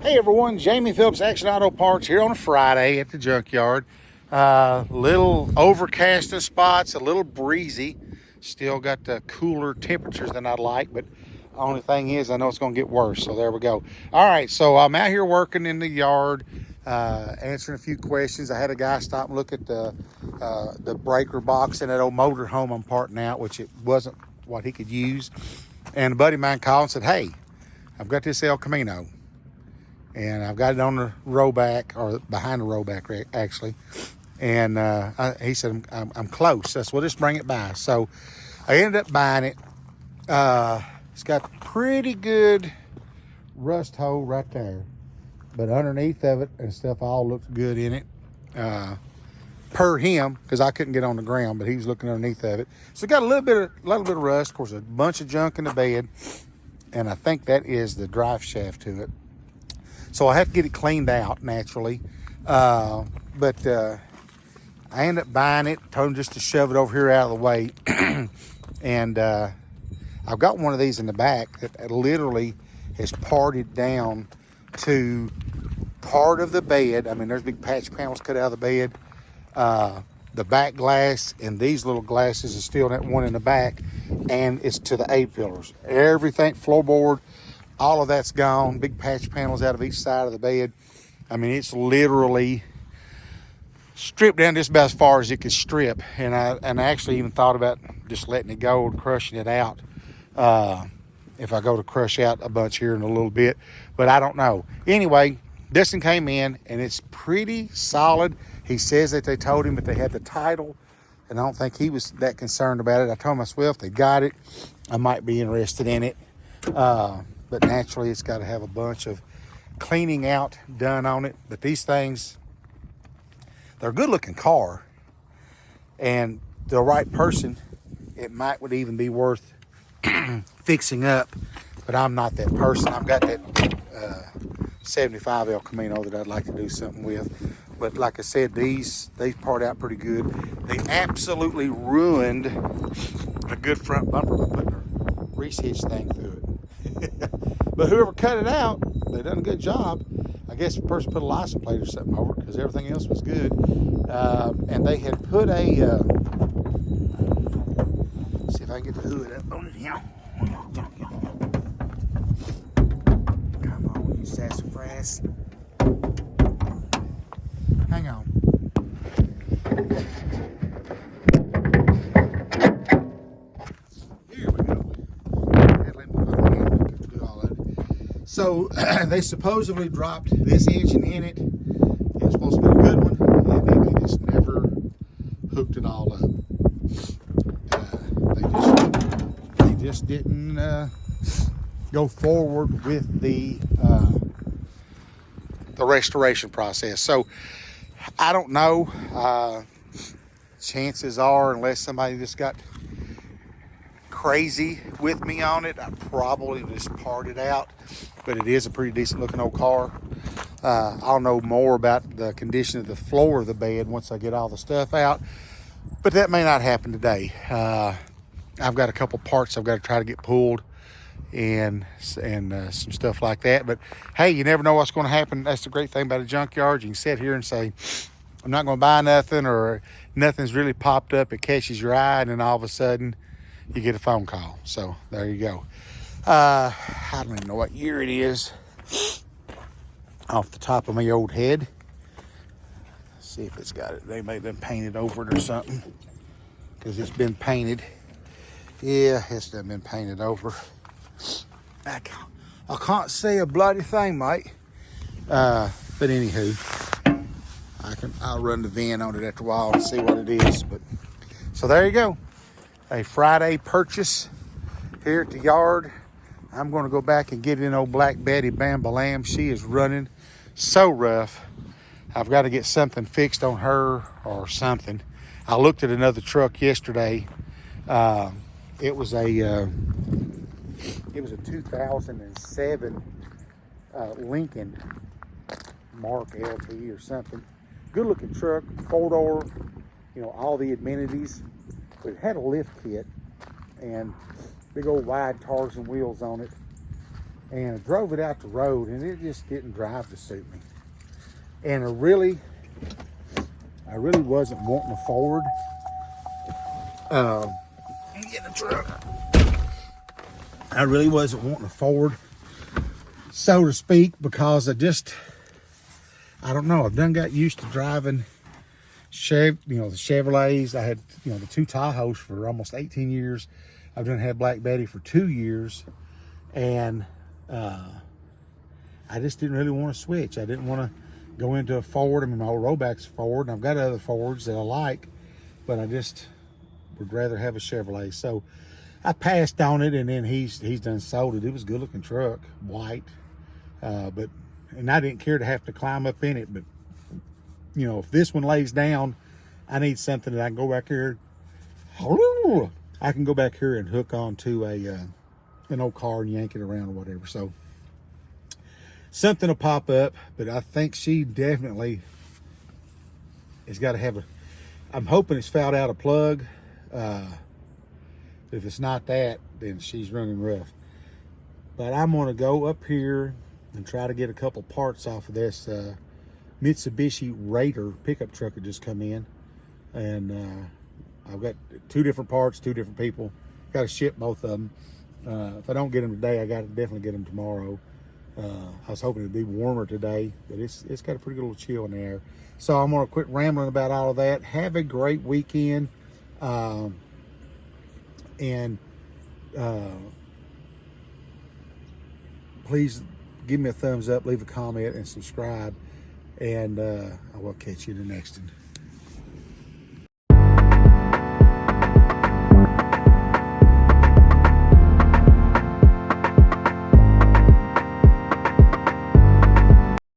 Hey everyone, Jamie Phillips Action Auto Parts here on a Friday at the junkyard. Little overcast in spots, a little breezy. Still got the cooler temperatures than I'd like, but the only thing is I know it's going to get worse, so there we go. All right, so I'm out here working in the yard, answering a few questions. I had a guy stop and look at the breaker box in that old motor home I'm parting out, which it wasn't what he could use. And a buddy of mine called and said, hey, I've got this elCamino. And I've got it on the row back, or behind the row back, actually. And he said, I'm close. I said, well, just bring it by. So I ended up buying it. It's got pretty good rust hole right there. But underneath of it and stuff all looks good in it. Per him, because I couldn't get on the ground, but he was looking underneath of it. So it got a little bit of rust. Of course, a bunch of junk in the bed. And I think that is the drive shaft to it. So I have to get it cleaned out naturally. But I ended up buying it, told him just to shove it over here out of the way. And I've got one of these in the back that literally has parted down to part of the bed. I mean, there's big patch panels cut out of the bed. The back glass and these little glasses is still that one in the back. And it's to the A-pillars. Everything, floorboard, all of that's gone. Big patch panels out of each side of the bed. I mean, it's literally stripped down just about as far as it could strip. And I actually even thought about just letting it go and crushing it out. If I go to crush out a bunch here in a little bit. But I don't know. Anyway, this one came in and it's pretty solid. He says that they told him that they had the title. And I don't think he was that concerned about it. I told myself, well, if they got it, I might be interested in it. But naturally, it's got to have a bunch of cleaning out done on it. But these things, they're a good-looking car. And the right person, it would even be worth fixing up. But I'm not that person. I've got that 75 elCamino that I'd like to do something with. But like I said, these part out pretty good. They absolutely ruined a good front bumper by putting a grease hitch thing through it. But whoever cut it out, they done a good job. I guess the person put a license plate or something over it because everything else was good. And they had put a, see if I can get the hood up on it here. Come on, you sassafras. Hang on. Here we go. So they supposedly dropped this engine in it. It was supposed to be a good one, and then they just never hooked it all up. They just didn't go forward with the restoration process. So I don't know. Chances are, unless somebody just got crazy with me on it, I probably just parted out. But it is a pretty decent looking old car. I'll know more about the condition of the floor of the bed once I get all the stuff out. But that may not happen today. I've got a couple parts I've got to try to get pulled and some stuff like that. But hey, you never know what's going to happen. That's the great thing about a junkyard. You can sit here and say, I'm not going to buy nothing, or nothing's really popped up. It catches your eye, and then all of a sudden you get a phone call. So there you go. I don't even know what year it is off the top of my old head. Let's see if it's got it. They may have been painted over it or something, because it's been painted. Yeah, it's done been painted over. I can't see a bloody thing, mate. But anywho, I'll run the VIN on it after a while and see what it is. But so there you go. A Friday purchase here at the yard. I'm going to go back and get in old Black Betty Bam Balam. She is running so rough. I've got to get something fixed on her or something. I looked at another truck yesterday. It was a 2007 Lincoln Mark LT or something. Good looking truck, 4-door, you know, all the amenities. But it had a lift kit and big old wide Tarzan wheels on it. and I drove it out the road, and it just didn't drive to suit me. And I really wasn't wanting a Ford. Get the truck. I really wasn't wanting a Ford, so to speak, because I don't know. I've done got used to driving the Chevrolets. I had, the two Tahoes for almost 18 years. I've done had Black Betty for 2 years, and I just didn't really want to switch. I didn't want to go into a Ford. I mean, my old Roback's Ford, and I've got other Fords that I like, but I just would rather have a Chevrolet. So I passed on it, and then he's done sold it. It was a good looking truck, white, and I didn't care to have to climb up in it. But if this one lays down, I need something that I can go back here. I can go back here and hook onto an old car and yank it around or whatever. So something will pop up, but I think she definitely has got to have I'm hoping it's fouled out a plug. If it's not that, then she's running rough. But I'm going to go up here and try to get a couple parts off of this Mitsubishi Raider pickup truck that just come in. And I've got 2 different parts, 2 different people. Got to ship both of them. If I don't get them today, I got to definitely get them tomorrow. I was hoping it'd be warmer today, but it's got a pretty good little chill in the air. So I'm going to quit rambling about all of that. Have a great weekend. And please give me a thumbs up, leave a comment, and subscribe. And I will catch you in the next one.